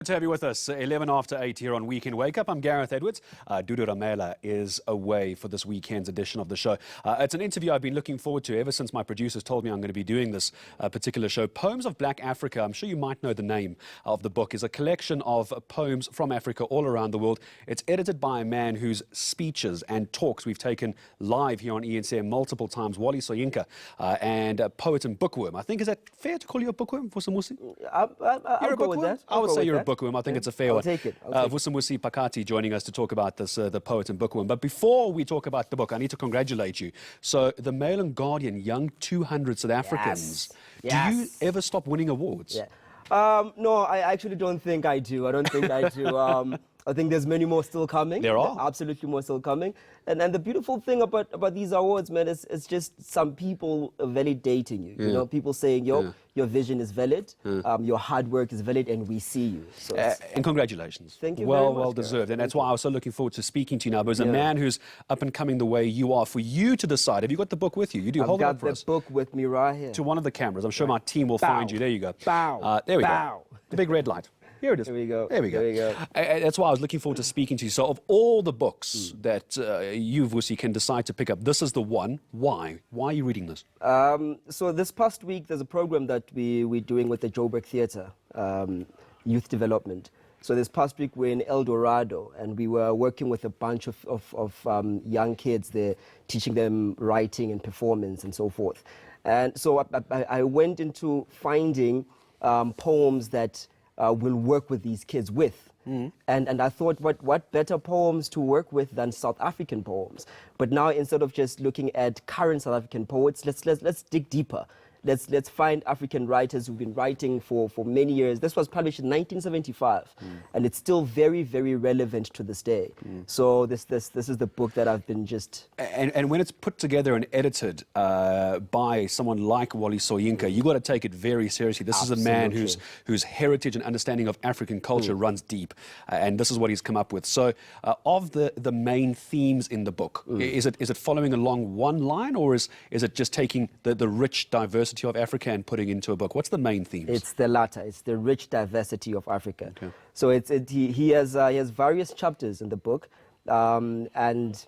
Good to have you with us. 11 after 8 here on Weekend Wake Up. I'm Gareth Edwards. Dudu Ramela is away for this weekend's edition of the show. It's an interview I've been looking forward to ever since my producers told me I'm going to be doing this particular show. Poems of Black Africa, I'm sure you might know the name of the book, is a collection of poems from Africa all around the world. It's edited by a man whose speeches and talks we've taken live here on ENCM multiple times, Wole Sonyika, and a poet and bookworm. I think, is that fair to call you a bookworm, Vusimuzi? I'll go with that. I would say you're a bookworm. I think it's a fair one. I'll take it. Vusimuzi Phakathi joining us to talk about this, the poet and bookworm. But before we talk about the book, I need to congratulate you. So the Mail and Guardian Young 200 South Africans. Yes. Do you ever stop winning awards? Yeah. No, I actually don't think I do. I don't think I do. I think there's many more still coming. There are. Absolutely more still coming. And the beautiful thing about these awards, man, is it's just some people validating you. You know, people saying, your vision is valid, your hard work is valid, and we see you. So and congratulations. Thank you very much. Well deserved. And that's why I was so looking forward to speaking to you now. But as a man who's up and coming the way you are, for you to decide, have you got the book with you? You do. Hold it up for us. I've got the book with me right here. To one of the cameras. I'm sure my team will find you. There you go. Bow. There we Bow. go. The big red light. Here it is. There we go. There we go. There we go. That's why I was looking forward to speaking to you. So of all the books that you, Vusi, can decide to pick up, this is the one. Why? Why are you reading this? So this past week, there's a program that we're doing with the Joburg Theatre, Youth Development. So this past week, we're in El Dorado, and we were working with a bunch of young kids there, teaching them writing and performance and so forth. And so I went into finding poems that will work with these kids with. And I thought, what better poems to work with than South African poems? But now, instead of just looking at current South African poets, let's dig deeper. Let's find African writers who've been writing for many years. This was published in 1975, and it's still very, very relevant to this day. So this is the book that I've been just... And when it's put together and edited by someone like Wole Sonyika, you got to take it very seriously. This is a man whose heritage and understanding of African culture runs deep, and this is what he's come up with. So of the main themes in the book, is it following along one line, or is it just taking the rich diversity of Africa and putting into a book? What's the main themes? It's the latter. It's the rich diversity of Africa. Okay. So he has various chapters in the book, and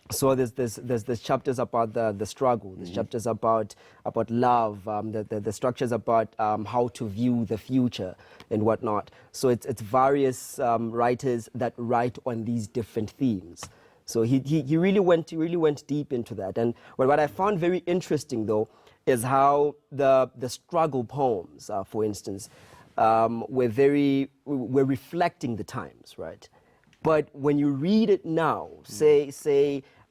so there's chapters about the struggle. There's chapters about love. The structures about how to view the future and whatnot. So it's various writers that write on these different themes. So he really went deep into that. And what I found very interesting, though, is how the struggle poems, for instance, were reflecting the times, right? But when you read it now, say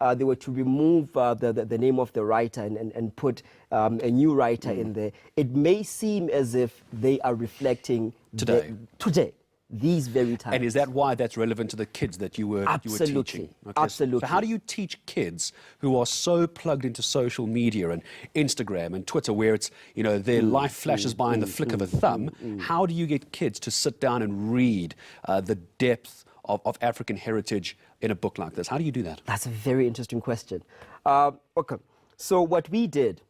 they were to remove the name of the writer and put a new writer in there, it may seem as if they are reflecting today. These very times. And is that why that's relevant to the kids that you were teaching? Okay. Absolutely. So how do you teach kids who are so plugged into social media and Instagram and Twitter, where it's, you know, their life flashes by in the flick of a thumb? How do you get kids to sit down and read the depth of African heritage in a book like this? How do you do that? That's a very interesting question. Okay, so what we did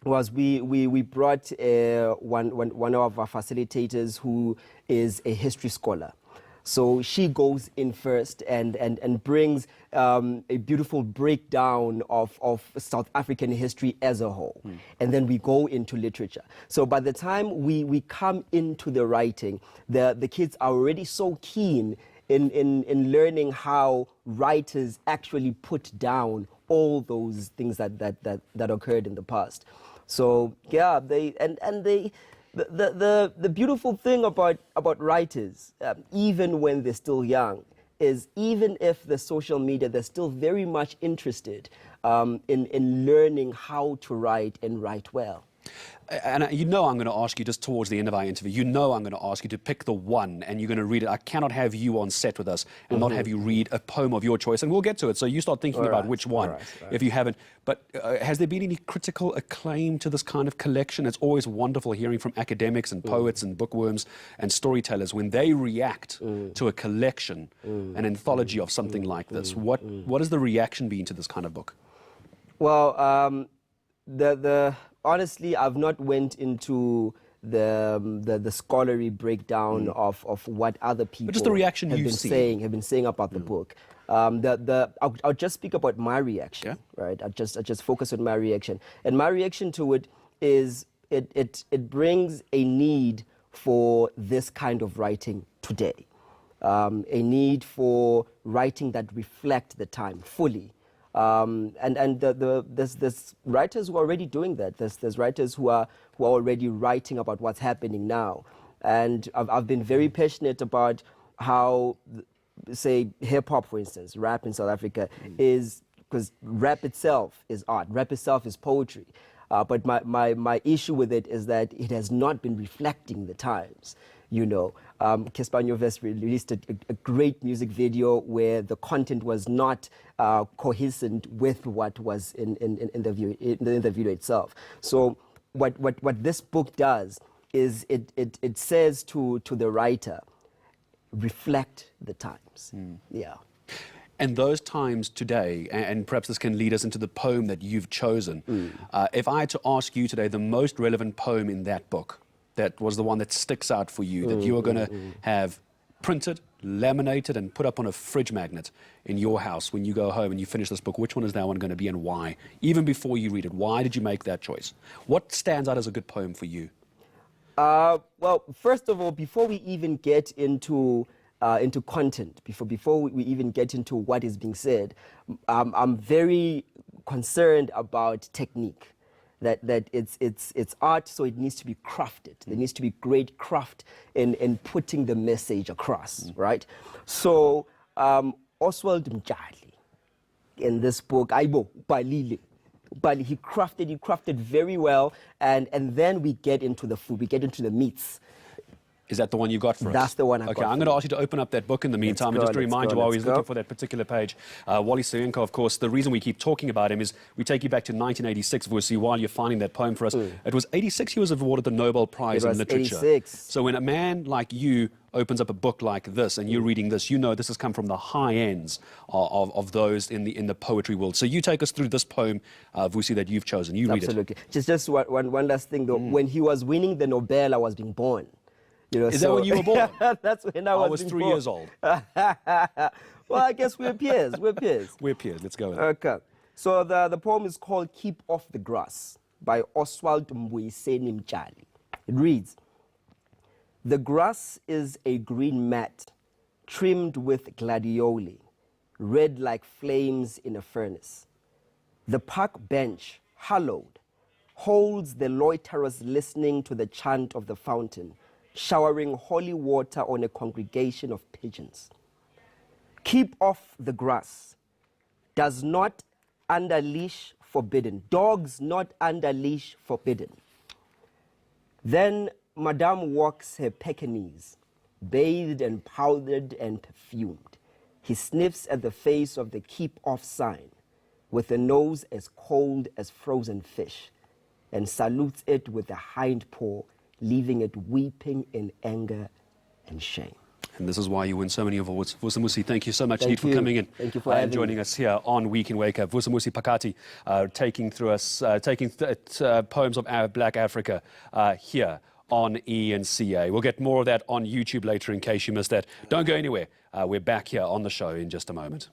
was we brought one of our facilitators who is a history scholar. So she goes in first and brings a beautiful breakdown of South African history as a whole. And then we go into literature. So by the time we come into the writing, the kids are already so keen in learning how writers actually put down all those things that occurred in the past. So yeah, the beautiful thing about writers, even when they're still young, is even if the social media, they're still very much interested in learning how to write and write well. And you know I'm going to ask you just towards the end of our interview, you know I'm going to ask you to pick the one and you're going to read it. I cannot have you on set with us and not have you read a poem of your choice, and we'll get to it. So you start thinking about which one, if you haven't. But has there been any critical acclaim to this kind of collection? It's always wonderful hearing from academics and poets and bookworms and storytellers when they react to a collection, an anthology of something like this. What has the reaction been to this kind of book? Well, honestly, I've not went into the scholarly breakdown of what other people But just the reaction have you've been seen. saying about the book. I'll just speak about my reaction, right? I'll just focus on my reaction, and my reaction to it is it brings a need for this kind of writing today, a need for writing that reflect the time fully. There's writers who are already doing that. There's writers who are already writing about what's happening now, and I've been very passionate about how, say, hip hop, for instance, rap in South Africa is, because rap itself is art, rap itself is poetry. But my issue with it is that it has not been reflecting the times. You know, Kespanyoves released a great music video where the content was not cohesive with what was in the video itself. So what this book does is it says to the writer, reflect the times. Yeah. And those times today, and perhaps this can lead us into the poem that you've chosen. If I had to ask you today the most relevant poem in that book, that was the one that sticks out for you, that you are going to have printed, laminated, and put up on a fridge magnet in your house when you go home and you finish this book, which one is that one going to be and why? Even before you read it, why did you make that choice? What stands out as a good poem for you? Well, first of all, before we even get into content, before we even get into what is being said, I'm very concerned about technique. That it's art, so it needs to be crafted. There needs to be great craft in putting the message across, right? So Oswald Mjali in this book, Aibo Balile, but he crafted very well, and then we get into the food, we get into the meats. Is that the one you got for us? That's the one I got. Okay, I'm going to ask you to open up that book in the meantime. And just to remind you while he's looking for that particular page, Wole Sonyika, of course, the reason we keep talking about him is we take you back to 1986, Vusi, while you're finding that poem for us. It was 86 he was awarded the Nobel Prize in Literature. 86. So when a man like you opens up a book like this and you're reading this, you know this has come from the high ends of those in the poetry world. So you take us through this poem, Vusi, that you've chosen. You read it. Absolutely. Just one last thing, though. When he was winning the Nobel, I was being born. You know, is that when you were born? That's when I was 3 years old. Well, I guess we're peers. We're peers. We're peers. Let's go. Okay. So the poem is called Keep Off the Grass by Oswald Mjali. It reads, the grass is a green mat trimmed with gladioli, red like flames in a furnace. The park bench, hallowed, holds the loiterers listening to the chant of the fountain, showering holy water on a congregation of pigeons. Keep off the grass. Does not under leash forbidden. Dogs not under leash forbidden. Then Madame walks her Pekingese, bathed and powdered and perfumed. He sniffs at the face of the keep off sign with a nose as cold as frozen fish, and salutes it with a hind paw, leaving it weeping in anger and shame. And this is why you win so many awards. Vusimuzi, thank you so much Thank indeed you. for coming in. Thank you for having joining me. us here on Week in Wake Up. Vusimuzi Phakathi, taking poems of Black Africa here on ENCA. We'll get more of that on YouTube later in case you missed that. Don't go anywhere. We're back here on the show in just a moment.